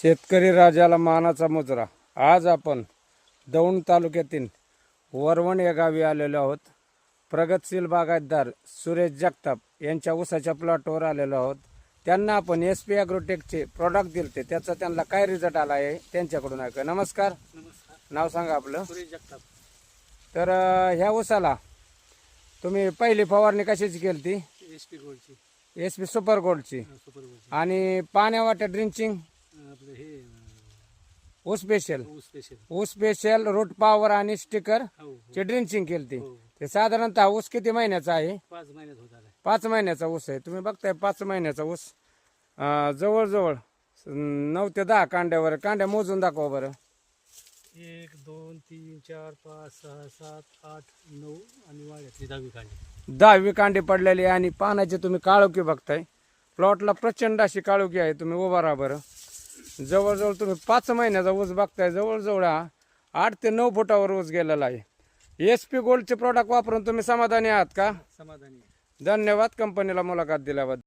शेतकरी राजाला मानाचा मुजरा. आज आपण दौंड तालुक्यातील वरवण या गावी आलेलो आहोत. प्रगतशील बागायतदार सुरेश जगताप यांच्या ऊसाच्या प्लॉटवर आलेलो आहोत. त्यांना आपण SP ॲग्रोटेकचे प्रॉडक्ट दिलते, त्याचा त्यांना काय रिझल्ट आला आहे त्यांच्याकडून ऐका. नमस्कार. नमस्कार. नाव सांगा आपलं. सुरेश जगताप. तर ह्या ऊसाला तुम्ही पहिली फवारणी कशाची केली ती? SP गोल्डची. SP सुपर गोल्डची. सुपर गोल्डची. आणि पाण्यावाटे ड्रिंचिंग आपलं हे ऊस स्पेशल स्पेशल. ऊस स्पेशल रूट पॉवर आणि स्टिकर हो ची ड्रिंचिंग केली ती. हो. ते साधारणतः ऊस किती महिन्याचा आहे? 5 महिन्यात होत आलाय. 5 महिन्याचा ऊस आहे. तुम्ही बघताय 5 महिन्याचा ऊस. जवळजवळ 9 ते 10 कांड्यावर. कांड्या मोजून दाखवा बरं. 1 2 3 4 5 6 7 8 9 आणि वाड्यातली 10वी काढली. 10वी कांडी पडलेली आहे आणि पानाची तुम्ही काळोखी बघताय. प्लॉटला प्रचंड अशी काळोखी आहे. तुम्ही उभा राहा बरं. जवळजवळ तुम्ही 5 महिन्याचा ऊस बघताय. जवळजवळ 8 ते 9 फुटावर ऊस गेलेला आहे. SP गोल्डचे प्रॉडक्ट वापरून तुम्ही समाधानी आहात का? समाधानी. धन्यवाद कंपनीला मुलाखत दिल्याबद्दल.